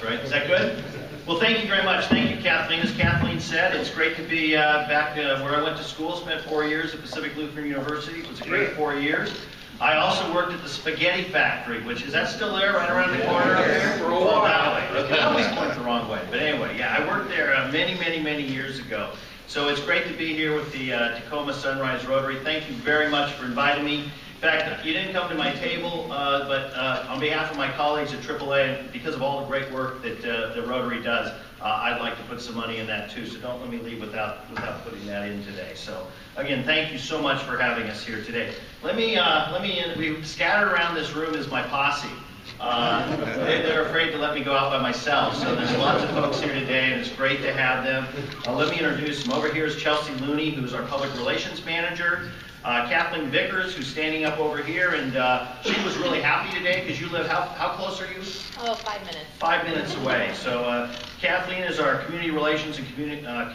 left, right? Is that good? Well, thank you very much. Thank you, Kathleen. As Kathleen said, it's great to be back where I went to school. Spent 4 years at Pacific Lutheran University. It was a great 4 years. I also worked at the spaghetti factory, which is that still there, right around the corner up there? For a while. That way. Okay, I always point the wrong way. But anyway, yeah, I worked there many years ago. So it's great to be here with the Tacoma Sunrise Rotary. Thank you very much for inviting me. In fact, you didn't come to my table, but on behalf of my colleagues at AAA, and because of all the great work that the Rotary does, I'd like to put some money in that too. So don't let me leave without putting that in today. So again, thank you so much for having us here today. We scattered around this room is my posse. They're afraid to let me go out by myself, so there's lots of folks here today, and it's great to have them. Let me introduce them. Over here is Chelsea Looney, who's our Public Relations Manager. Kathleen Vickers, who's standing up over here, and she was really happy today because you live, how close are you? Oh, 5 minutes. 5 minutes away. So Kathleen is our Community Relations and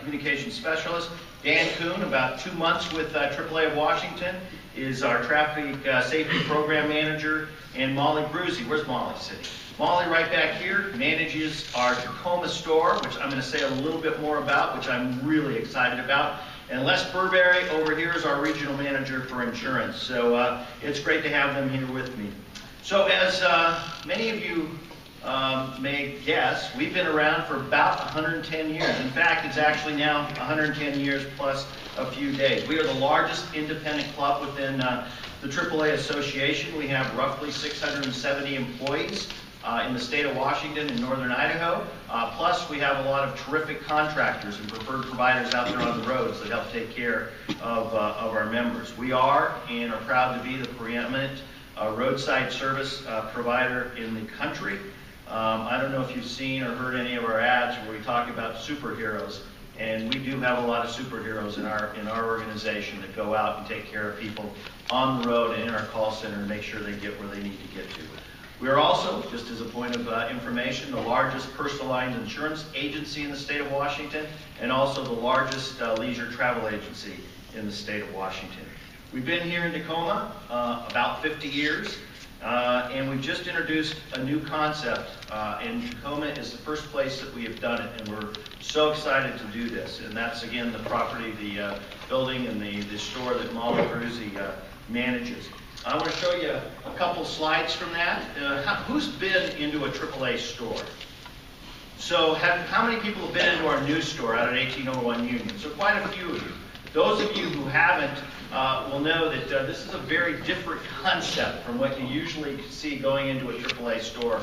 Communications Specialist. Dan Kuhn, about 2 months with AAA of Washington, is our Traffic Safety Program Manager. And Molly Bruzy, where's Molly sitting? Molly, right back here, manages our Tacoma store, which I'm going to say a little bit more about, which I'm really excited about. And Les Burberry over here is our regional manager for insurance. So it's great to have them here with me. So as many of you may guess, we've been around for about 110 years. In fact, it's actually now 110 years plus a few days. We are the largest independent club within the AAA Association. We have roughly 670 employees in the state of Washington and northern Idaho. Plus, we have a lot of terrific contractors and preferred providers out there on the roads that help take care of our members. We are and are proud to be the preeminent roadside service provider in the country. I don't know if you've seen or heard any of our ads where we talk about superheroes. And we do have a lot of superheroes in our organization that go out and take care of people on the road and in our call center and make sure they get where they need to get to. We are also, just as a point of information, the largest personal lines insurance agency in the state of Washington, and also the largest leisure travel agency in the state of Washington. We've been here in Tacoma about 50 years, and we've just introduced a new concept, and Tacoma is the first place that we have done it, and we're so excited to do this. And that's, again, the property, the building, and the store that Molly Bruzy manages. I want to show you a couple slides from that. Who's been into a AAA store? So how many people have been into our new store out at 1801 Union? So quite a few of you. Those of you who haven't will know that this is a very different concept from what you usually see going into a AAA store.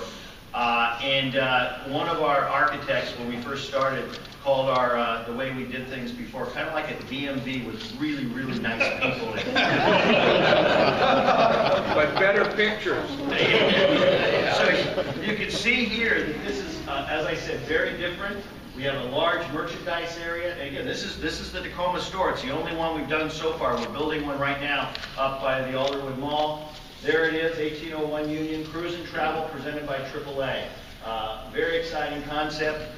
One of our architects, when we first started, called our the way we did things before kind of like a DMV with really nice people. But better pictures. So you can see here that this is, as I said, very different. We have a large merchandise area. And again, this is the Tacoma store. It's the only one we've done so far. We're building one right now up by the Alderwood Mall. There it is, 1801 Union, Cruise and Travel presented by AAA. Very exciting concept.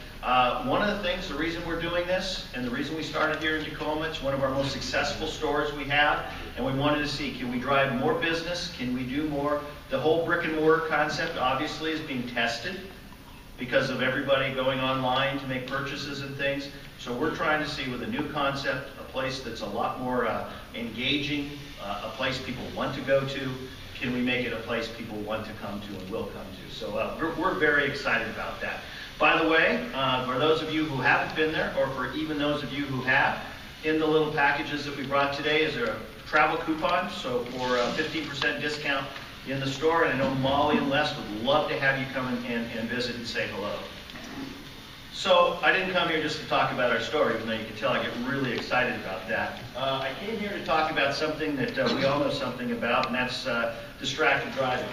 One of the things, the reason we're doing this, and the reason we started here in Tacoma, it's one of our most successful stores we have, and we wanted to see, can we drive more business? Can we do more? The whole brick and mortar concept obviously is being tested because of everybody going online to make purchases and things. So we're trying to see with a new concept, a place that's a lot more engaging, a place people want to go to. Can we make it a place people want to come to and will come to? So we're very excited about that. By the way, for those of you who haven't been there, or for even those of you who have, in the little packages that we brought today is a travel coupon, so for a 15% discount in the store. And I know Molly and Les would love to have you come and visit and say hello. So I didn't come here just to talk about our store, even though you can tell I get really excited about that. I came here to talk about something that we all know something about, and that's distracted driving.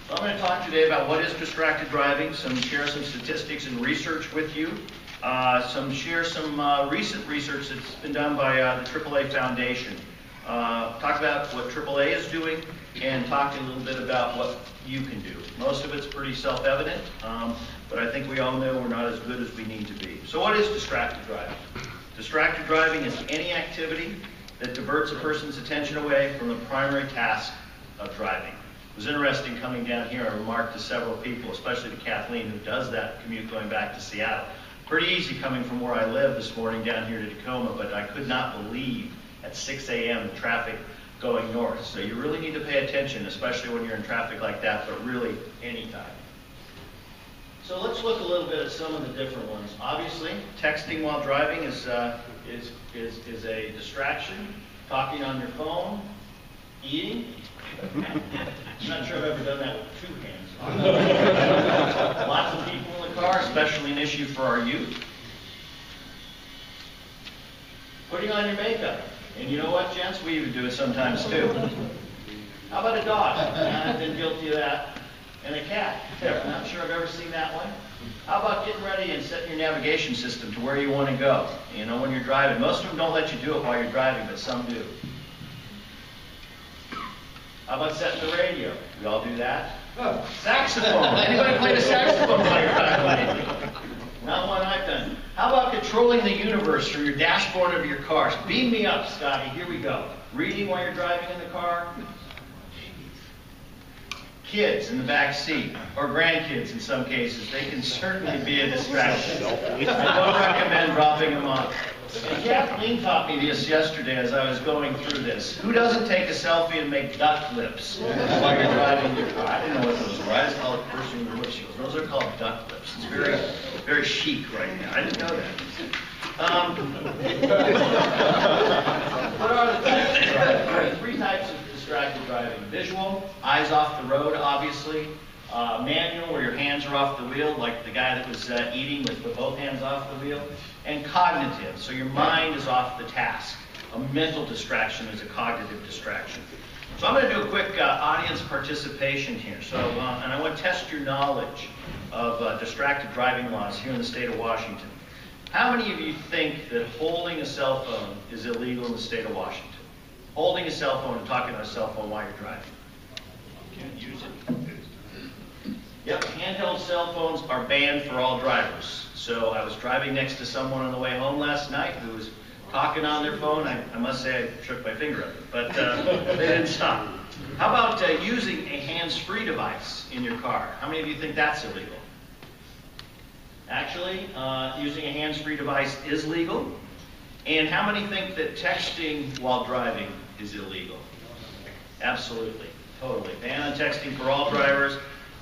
So I'm going to talk today about what is distracted driving, share some statistics and research with you, share some recent research that's been done by the AAA Foundation, talk about what AAA is doing, and talk a little bit about what you can do. Most of it's pretty self-evident, but I think we all know we're not as good as we need to be. So what is distracted driving? Distracted driving is any activity that diverts a person's attention away from the primary task of driving. was interesting coming down here. I remarked to several people, especially to Kathleen, who does that commute going back to Seattle. Pretty easy coming from where I live this morning down here to Tacoma, but I could not believe at 6 a.m. the traffic going north. So you really need to pay attention, especially when you're in traffic like that, but really anytime. So let's look a little bit at some of the different ones. Obviously, texting while driving is a distraction. Talking on your phone, eating. I'm not sure I've ever done that with two hands. Lots of people in the car, especially an issue for our youth. Putting on your makeup. And you know what, gents? We even do it sometimes too. How about a dog? I've been guilty of that. And a cat. I'm not sure I've ever seen that one. How about getting ready and setting your navigation system to where you want to go? You know, when you're driving. Most of them don't let you do it while you're driving, but some do. How about setting the radio? We all do that. Oh, saxophone. Anybody play the saxophone while you're driving? Not one I've done. How about controlling the universe from your dashboard of your car? Beam me up, Scotty. Here we go. Reading while you're driving in the car. Kids in the back seat, or grandkids in some cases, they can certainly be a distraction. I don't recommend dropping them off. And Kathleen taught me this yesterday as I was going through this. Who doesn't take a selfie and make duck lips while you're driving your car? I didn't know what those were. I just call it person with windshields. Those are called duck lips. It's very, very chic right now. I didn't know that. What are the types of driving? Three types of distracted driving. Visual, eyes off the road, obviously. Manual, where your hands are off the wheel, like the guy that was eating with both hands off the wheel. And cognitive, so your mind is off the task. A mental distraction is a cognitive distraction. So I'm going to do a quick audience participation here. So, and I want to test your knowledge of distracted driving laws here in the state of Washington. How many of you think that holding a cell phone is illegal in the state of Washington? Holding a cell phone and talking on a cell phone while you're driving. You can't use it. Yep, handheld cell phones are banned for all drivers. So I was driving next to someone on the way home last night who was talking on their phone. I must say I shook my finger at them, but they didn't stop. How about using a hands-free device in your car? How many of you think that's illegal? Actually, using a hands-free device is legal. And how many think that texting while driving is illegal? Absolutely, totally. Ban on texting for all drivers.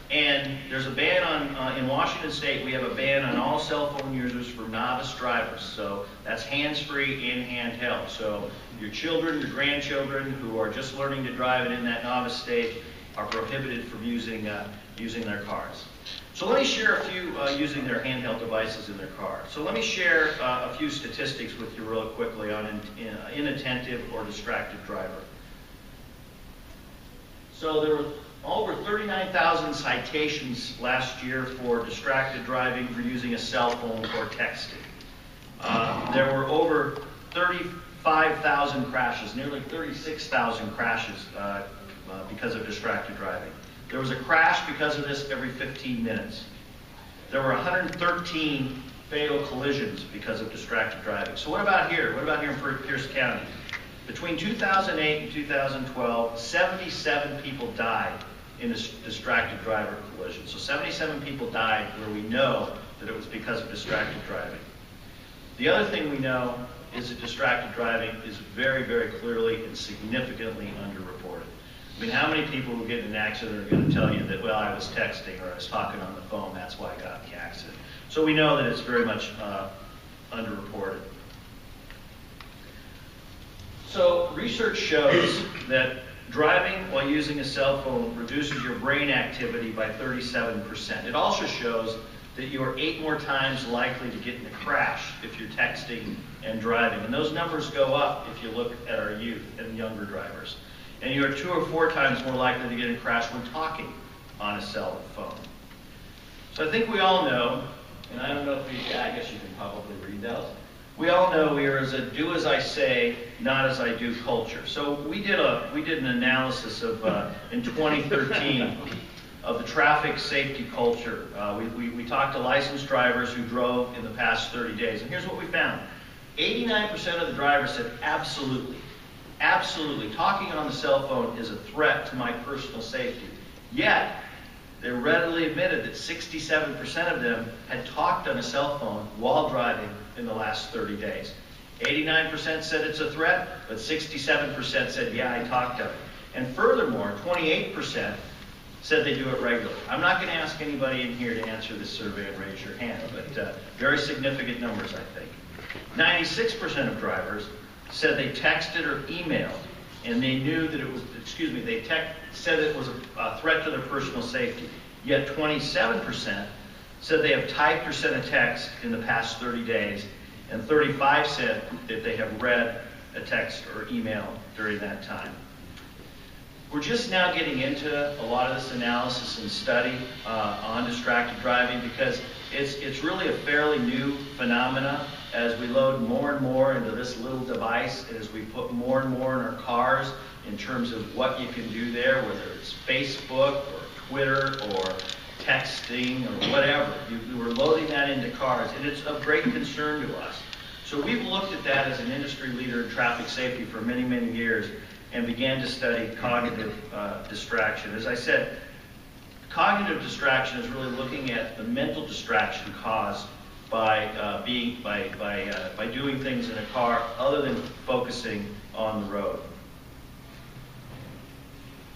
And there's a ban on, in Washington State, we have a ban on all cell phone users for novice drivers. So that's hands-free and handheld. So your children, your grandchildren who are just learning to drive and in that novice stage are prohibited from using their cars. So let me share a few using their handheld devices in their car. So let me share a few statistics with you real quickly on inattentive or distracted driver. So there were over 39,000 citations last year for distracted driving for using a cell phone or texting. There were over 35,000 crashes, nearly 36,000 crashes because of distracted driving. There was a crash because of this every 15 minutes. There were 113 fatal collisions because of distracted driving. So what about here? What about here in Pierce County? Between 2008 and 2012, 77 people died in a distracted driver collision. So 77 people died where we know that it was because of distracted driving. The other thing we know is that distracted driving is very, very clearly and significantly underreported. I mean, how many people who get in an accident are going to tell you that, well, I was texting or I was talking on the phone, that's why I got in the accident. So we know that it's very much underreported. So research shows that driving while using a cell phone reduces your brain activity by 37%. It also shows that you are 8 more times likely to get in a crash if you're texting and driving. And those numbers go up if you look at our youth and younger drivers. And you are 2 or 4 times more likely to get in a crash when talking on a cell phone. So I think we all know, and I don't know if I guess you can probably read those. We all know we are as a do as I say, not as I do culture. So we did an analysis of in 2013 of the traffic safety culture. We talked to licensed drivers who drove in the past 30 days, and here's what we found: 89% of the drivers said absolutely, talking on the cell phone is a threat to my personal safety. Yet, they readily admitted that 67% of them had talked on a cell phone while driving in the last 30 days. 89% said it's a threat, but 67% said, yeah, I talked on it. And furthermore, 28% said they do it regularly. I'm not going to ask anybody in here to answer this survey and raise your hand, but very significant numbers, I think. 96% of drivers said they texted or emailed, and they knew that it was, said it was a threat to their personal safety. Yet 27% said they have typed or sent a text in the past 30 days, and 35% said that they have read a text or email during that time. We're just now getting into a lot of this analysis and study on distracted driving because it's really a fairly new phenomena as we load more and more into this little device, as we put more and more in our cars in terms of what you can do there, whether it's Facebook or Twitter or texting or whatever. We're loading that into cars, and it's of great concern to us. So we've looked at that as an industry leader in traffic safety for many, many years and began to study cognitive distraction. As I said, cognitive distraction is really looking at the mental distraction caused by doing things in a car other than focusing on the road.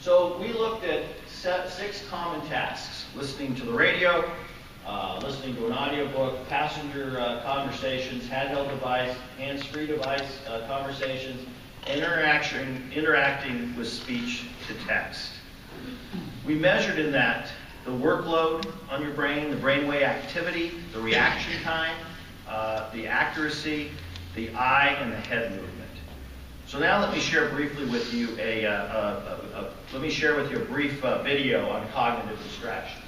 So we looked at 6 common tasks: listening to the radio, listening to an audiobook, passenger conversations, handheld device, hands-free device conversations, interacting with speech to text. We measured in that the workload on your brain, the brainwave activity, the reaction time, the accuracy, the eye, and the head movement. So now let me share briefly with you a brief video on cognitive distraction.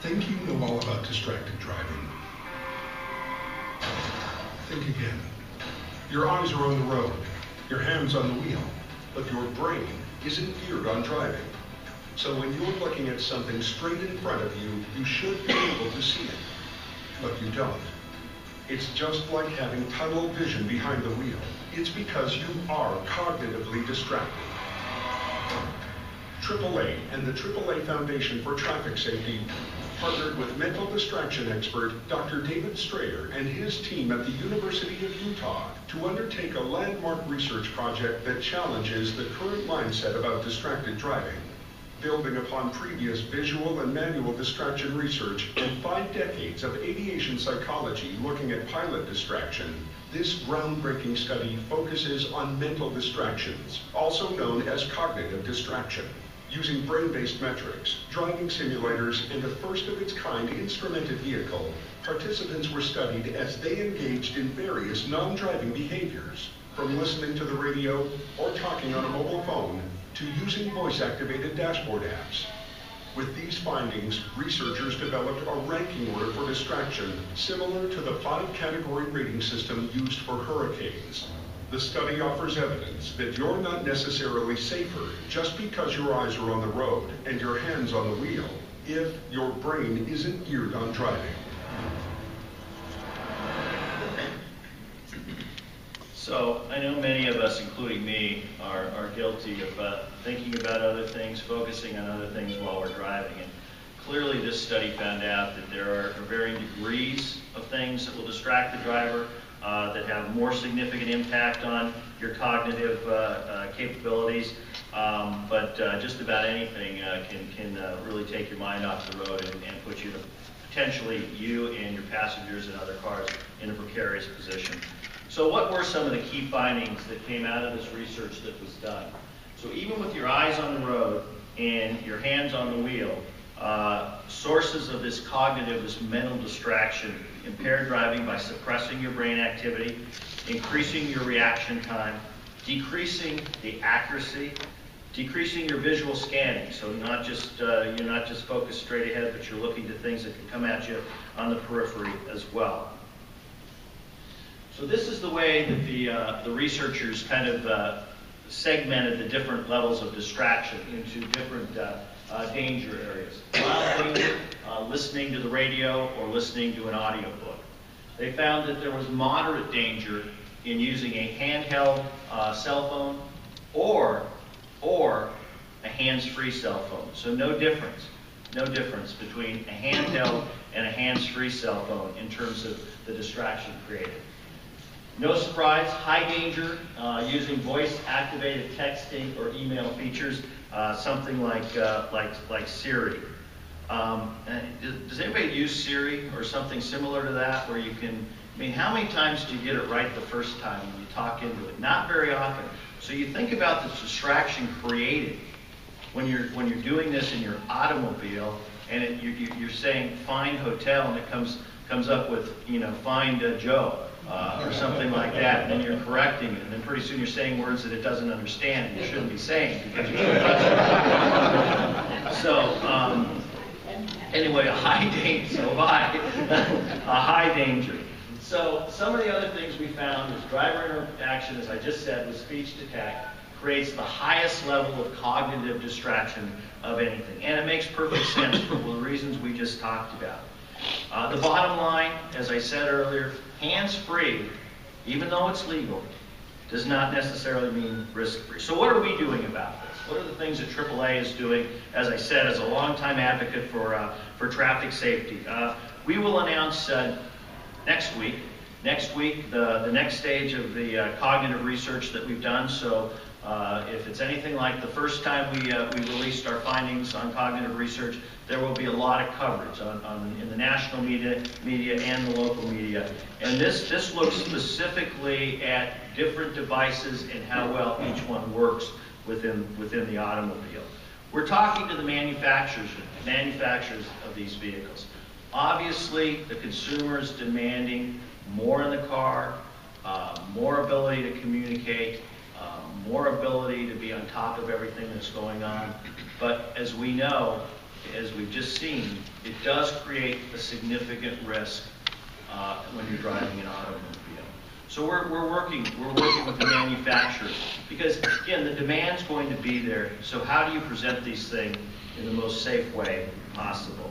Think you know all about distracted driving? Think again. Your eyes are on the road, your hands on the wheel, but your brain isn't geared on driving. So when you're looking at something straight in front of you, you should be able to see it, but you don't. It's just like having tunnel vision behind the wheel. It's because you are cognitively distracted. AAA and the AAA Foundation for Traffic Safety partnered with mental distraction expert Dr. David Strayer and his team at the University of Utah to undertake a landmark research project that challenges the current mindset about distracted driving. Building upon previous visual and manual distraction research and 5 decades of aviation psychology looking at pilot distraction, this groundbreaking study focuses on mental distractions, also known as cognitive distraction. Using brain-based metrics, driving simulators, and a first-of-its-kind instrumented vehicle, participants were studied as they engaged in various non-driving behaviors, from listening to the radio or talking on a mobile phone to using voice-activated dashboard apps. With these findings, researchers developed a ranking order for distraction similar to the 5-category rating system used for hurricanes. The study offers evidence that you're not necessarily safer just because your eyes are on the road and your hands on the wheel if your brain isn't geared on driving. So I know many of us, including me, are guilty of thinking about other things, focusing on other things while we're driving. And clearly this study found out that there are varying degrees of things that will distract the driver, that have more significant impact on your cognitive capabilities, but just about anything can really take your mind off the road and put you, potentially you and your passengers and other cars, in a precarious position. So what were some of the key findings that came out of this research that was done? So even with your eyes on the road and your hands on the wheel, sources of this cognitive, this mental distraction, impaired driving by suppressing your brain activity, increasing your reaction time, decreasing the accuracy, decreasing your visual scanning. So you're not just focused straight ahead, but you're looking to things that can come at you on the periphery as well. So this is the way that the researchers kind of segmented the different levels of distraction into different danger areas. Mild danger, listening to the radio or listening to an audiobook. They found that there was moderate danger in using a handheld cell phone, or a hands-free cell phone. So no difference between a handheld and a hands-free cell phone in terms of the distraction created. No surprise, high danger using voice-activated texting or email features, something like Siri. Does anybody use Siri or something similar to that, where you can? I mean, how many times do you get it right the first time when you talk into it? Not very often. So you think about the distraction created when you're doing this in your automobile, and you're saying find hotel, and it comes up with, you know, find Joe or something like that, and then you're correcting it, and then pretty soon you're saying words that it doesn't understand and you shouldn't be saying because you shouldn't. So anyway, a high danger. A high danger. So some of the other things we found is driver interaction, as I just said, with speech to text, creates the highest level of cognitive distraction of anything. And it makes perfect sense for the reasons we just talked about. The bottom line, as I said earlier, hands-free, even though it's legal, does not necessarily mean risk-free. So what are we doing about this? What are the things that AAA is doing, as I said, as a longtime advocate for traffic safety? We will announce next week, the next stage of the cognitive research that we've done. So if it's anything like the first time we released our findings on cognitive research, there will be a lot of coverage in the national media and the local media. And this looks specifically at different devices and how well each one works within the automobile. We're talking to the manufacturers of these vehicles. Obviously, the consumer is demanding more in the car, more ability to communicate, more ability to be on top of everything that's going on. But as we know, as we've just seen, it does create a significant risk when you're driving an automobile. So we're working with the manufacturers, because again, the demand's going to be there. So how do you present these things in the most safe way possible?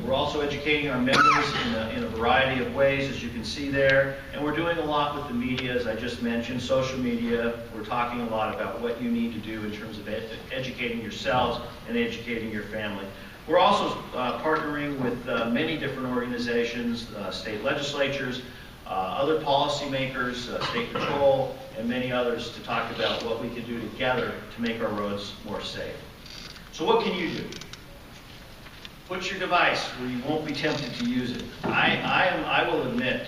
We're also educating our members in a variety of ways, as you can see there. And we're doing a lot with the media, as I just mentioned, social media. We're talking a lot about what you need to do in terms of educating yourselves and educating your family. We're also partnering with many different organizations, state legislatures, other policymakers, state patrol, and many others to talk about what we can do together to make our roads more safe. So what can you do? Put your device where you won't be tempted to use it. I will admit,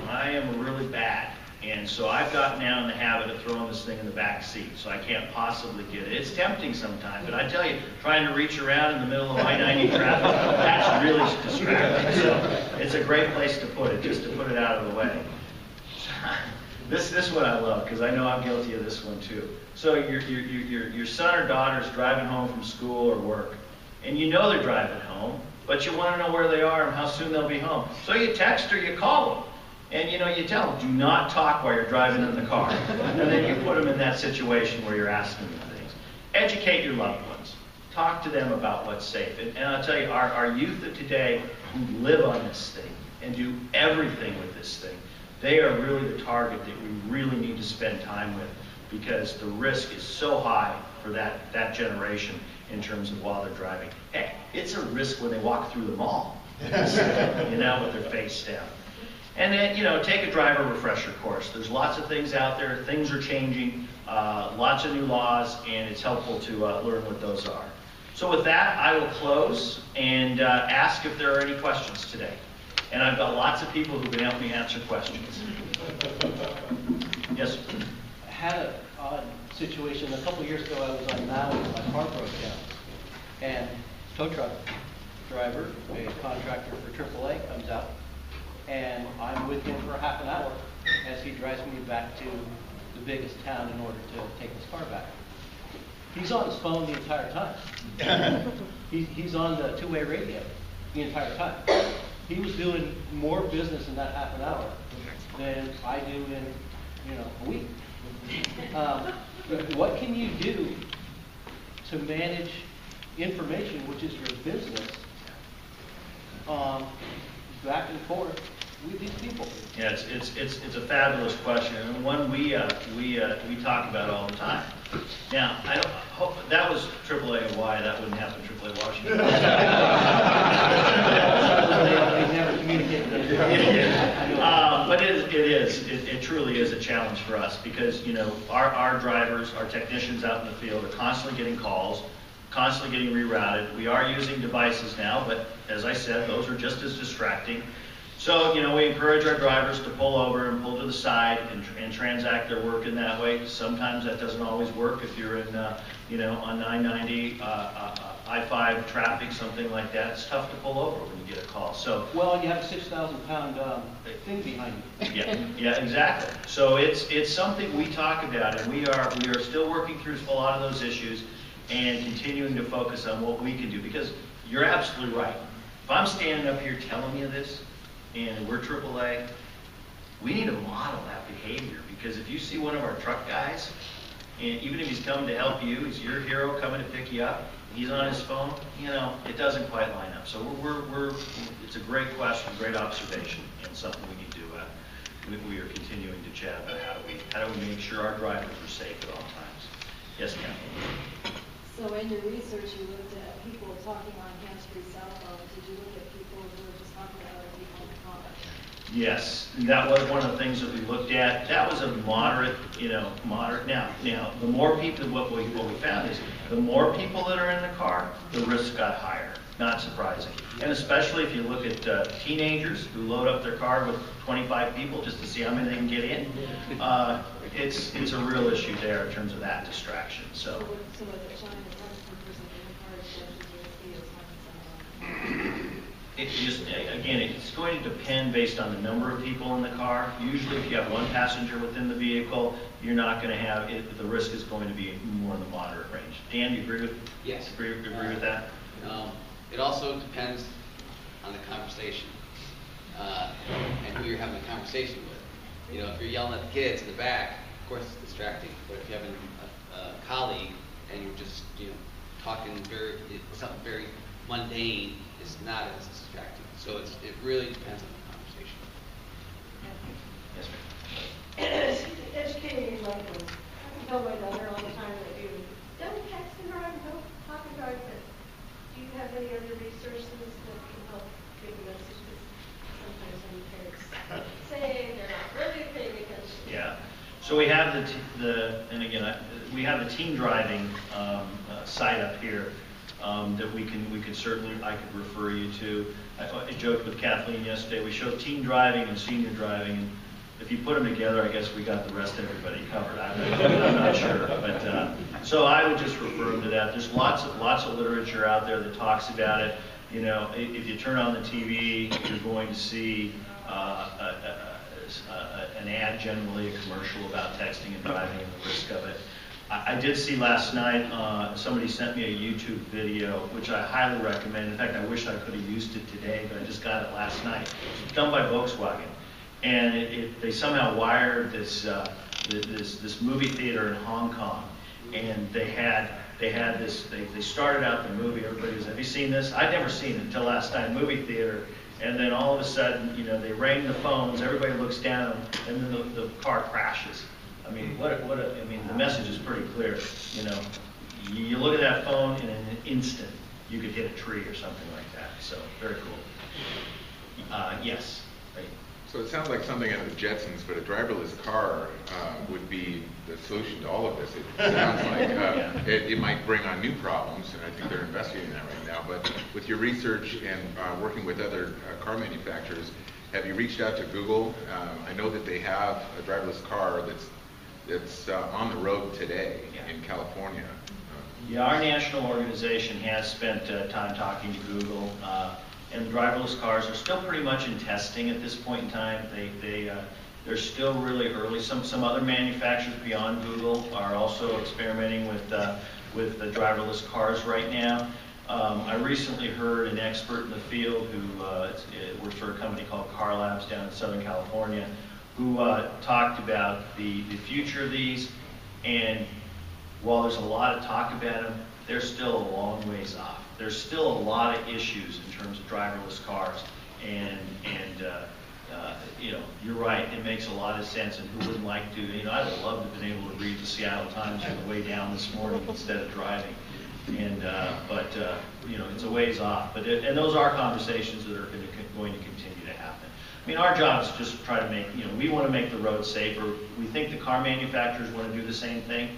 I am really bad. And so I've gotten now in the habit of throwing this thing in the back seat, so I can't possibly get it. It's tempting sometimes, but I tell you, trying to reach around in the middle of I-90 traffic, that's really distracting. So it's a great place to put it, just to put it out of the way. This one I love, because I know I'm guilty of this one too. So your son or daughter's driving home from school or work, and you know they're driving home, but you want to know where they are and how soon they'll be home. So you text or you call them. And you tell them, do not talk while you're driving in the car. And then you put them in that situation where you're asking them things. Educate your loved ones. Talk to them about what's safe. And I'll tell you, our youth of today who live on this thing and do everything with this thing, they are really the target that we really need to spend time with, because the risk is so high for that generation in terms of while they're driving. Heck, it's a risk when they walk through the mall, with their face down. And then, take a driver refresher course. There's lots of things out there. Things are changing, lots of new laws, and it's helpful to learn what those are. So with that, I will close and ask if there are any questions today. And I've got lots of people who can help me answer questions. Yes? I had an odd situation. A couple years ago, I was on Maui, my car broke down. And tow truck driver, a contractor for AAA, comes out. And I'm with him for half an hour as he drives me back to the biggest town in order to take his car back. He's on his phone the entire time. He's on the two-way radio the entire time. He was doing more business in that half an hour than I do in a week. What can you do to manage information, which is your business, back and forth with these people? Yeah, it's a fabulous question, and one we talk about all the time. Now, I don't hope that was AAA Hawaii. That wouldn't happen AAA Washington. They never communicated. But it truly is a challenge for us because our drivers, our technicians out in the field are constantly getting calls, constantly getting rerouted. We are using devices now, but as I said, those are just as distracting. So, we encourage our drivers to pull over and pull to the side and transact their work in that way. Sometimes that doesn't always work if you're in, on 990, I-5 traffic, something like that. It's tough to pull over when you get a call. So, well, you have a 6,000-pound thing behind you. yeah, exactly. So it's something we talk about, and we are still working through a lot of those issues and continuing to focus on what we can do, because you're absolutely right. If I'm standing up here telling you this, and we're AAA, we need to model that behavior, because if you see one of our truck guys, and even if he's coming to help you, he's your hero coming to pick you up, he's on his phone, it doesn't quite line up. So it's a great question, great observation, and something we need to, we are continuing to chat about how do we make sure our drivers are safe at all times. Yes, ma'am. So in your research, you looked at people talking on hands-free cell phones. Did you look at people who were just talking about other people in the car? Yes, that was one of the things that we looked at. That was a moderate. Now, the more people, what we found is the more people that are in the car, the risk got higher. Not surprising. And especially if you look at teenagers who load up their car with 25 people just to see how many they can get in. It's a real issue there in terms of that distraction. So was it showing that one person in the car is USB it just, again, it's going to depend based on the number of people in the car. Usually if you have one passenger within the vehicle, you're not going to have it, the risk is going to be more in the moderate range. Dan, you agree with? Yes. Agree with that? It also depends on the conversation and who you're having a conversation with. If you're yelling at the kids in the back, of course it's distracting. But if you're having a colleague and you're just talking something very mundane, it's not as distracting. So it really depends on the conversation. Yes, ma'am. Educating your loved ones. I tell my daughter all the time that you don't text and drive, don't talk and drive. But do you have any other resources that can help give messages? Sometimes when parents say they're not really paying attention. Yeah. So we have we have the teen driving site up here that I could refer you to. I joked with Kathleen yesterday. We showed teen driving and senior driving, and if you put them together, I guess we got the rest of everybody covered. I'm not sure, but so I would just refer them to that. There's lots of literature out there that talks about it. If you turn on the TV, you're going to see an ad, generally a commercial about texting and driving and the risk of it. I did see last night, somebody sent me a YouTube video, which I highly recommend. In fact, I wish I could have used it today, but I just got it last night. It was done by Volkswagen. And they somehow wired this movie theater in Hong Kong. And they started out the movie, everybody was, have you seen this? I'd never seen it until last night, movie theater. And then all of a sudden, they ring the phones, everybody looks down, and then the car crashes. I mean, the message is pretty clear. You look at that phone, and in an instant, you could hit a tree or something like that. So, very cool. Yes. Right. So it sounds like something out of the Jetsons, but a driverless car would be the solution to all of this. It sounds like it might bring on new problems, and I think they're investigating that right now. But with your research and working with other car manufacturers, have you reached out to Google? I know that they have a driverless car that's on the road today in California. Yeah, our national organization has spent time talking to Google, and the driverless cars are still pretty much in testing at this point in time. They're still really early. Some other manufacturers beyond Google are also experimenting with the driverless cars right now. I recently heard an expert in the field who works for a company called Car Labs down in Southern California, who talked about the future of these, and while there's a lot of talk about them, they're still a long ways off. There's still a lot of issues in terms of driverless cars, and you're right, it makes a lot of sense, and who wouldn't like to, I'd have loved to have been able to read the Seattle Times on the way down this morning instead of driving. And, it's a ways off. And those are conversations that are going to continue to happen. I mean, our job is just to try to make, we want to make the roads safer. We think the car manufacturers want to do the same thing.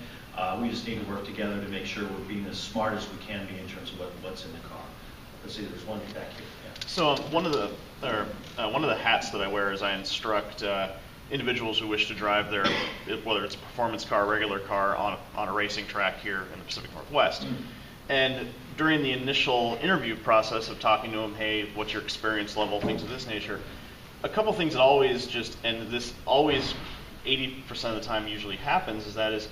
We just need to work together to make sure we're being as smart as we can be in terms of what's in the car. Let's see, there's one back here. Yeah. So one of the hats that I wear is I instruct individuals who wish to drive their, whether it's a performance car, regular car, on a racing track here in the Pacific Northwest. Mm-hmm. And during the initial interview process of talking to them, hey, what's your experience level, things of this nature, a couple things that always and this always 80% of the time usually happens, is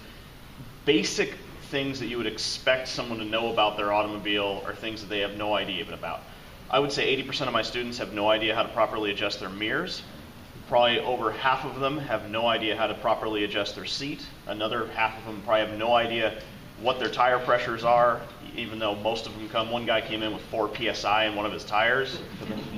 basic things that you would expect someone to know about their automobile are things that they have no idea even about. I would say 80% of my students have no idea how to properly adjust their mirrors. Probably over half of them have no idea how to properly adjust their seat. Another half of them probably have no idea what their tire pressures are, even though most of them one guy came in with 4 PSI in one of his tires.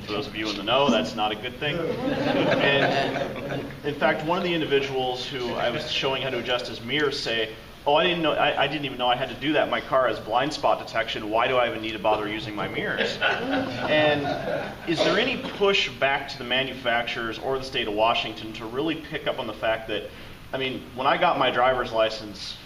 For those of you in the know, that's not a good thing. And in fact, one of the individuals who I was showing how to adjust his mirrors say, oh, I didn't even know I had to do that. My car has blind spot detection. Why do I even need to bother using my mirrors? And is there any push back to the manufacturers or the state of Washington to really pick up on the fact that, when I got my driver's license,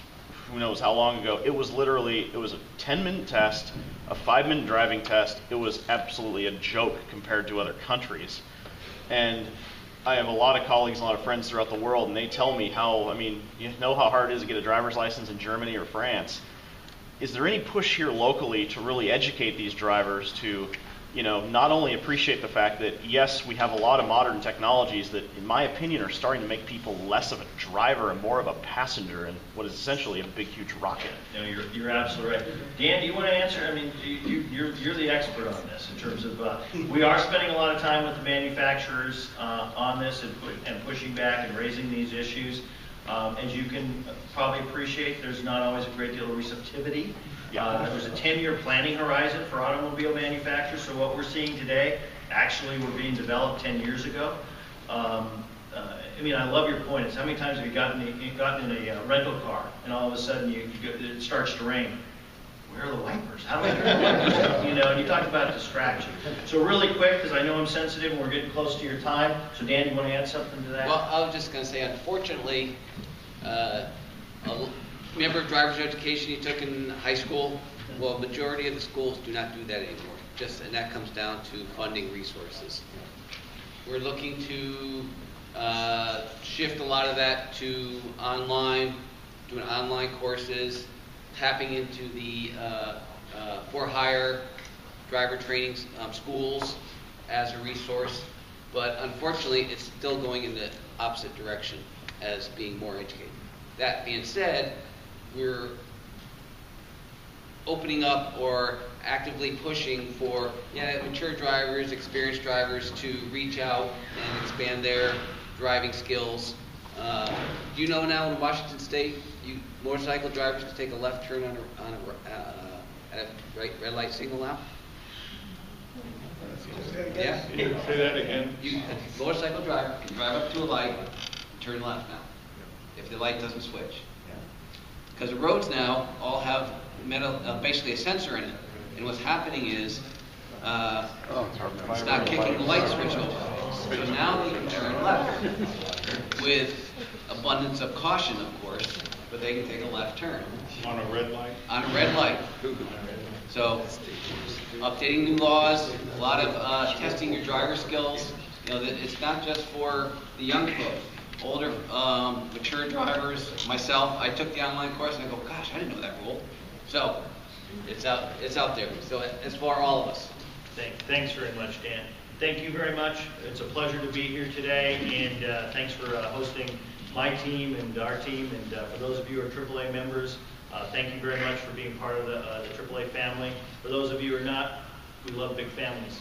who knows how long ago, it was a 10-minute test, a 5-minute driving test. It was absolutely a joke compared to other countries. And I have a lot of colleagues, a lot of friends throughout the world, and they tell me how, you know how hard it is to get a driver's license in Germany or France. Is there any push here locally to really educate these drivers to, not only appreciate the fact that, yes, we have a lot of modern technologies that, in my opinion, are starting to make people less of a driver and more of a passenger in what is essentially a big, huge rocket? No, you're absolutely right. Dan, do you want to answer? You're the expert on this in terms of, we are spending a lot of time with the manufacturers on this and pushing back and raising these issues. As you can probably appreciate, there's not always a great deal of receptivity. There's a 10-year planning horizon for automobile manufacturers, so what we're seeing today actually were being developed 10 years ago. I love your point. It's how many times have you gotten in a rental car and all of a sudden it starts to rain? Where are the wipers? How do I turn the wipers? And you talked about distraction. So really quick, because I know I'm sensitive and we're getting close to your time. So Dan, you want to add something to that? Well, I was just going to say, unfortunately, remember driver's education you took in high school? Well, majority of the schools do not do that anymore. And that comes down to funding resources. We're looking to shift a lot of that to online, doing online courses, tapping into the for-hire driver training schools as a resource. But unfortunately, it's still going in the opposite direction as being more educated. That being said, we're opening up or actively pushing for mature drivers, experienced drivers to reach out and expand their driving skills. Do you know now in Washington State, motorcycle drivers can take a left turn at a red light signal now? Yeah. Say that again. Motorcycle driver can drive up to a light and turn left now, if the light doesn't switch. Because the roads now all have basically a sensor in it, and what's happening is it's not kicking the light switch over. So now they can turn left with abundance of caution, of course, but they can take a left turn. On a red light? On a red light. So, updating new laws, a lot of testing your driver skills. It's not just for the young folks. Older, mature drivers, myself, I took the online course and I go, gosh, I didn't know that rule. So, it's out there. So, it's for all of us. Thanks very much, Dan. Thank you very much. It's a pleasure to be here today, and thanks for hosting my team and our team. And for those of you who are AAA members, thank you very much for being part of the AAA family. For those of you who are not, we love big families.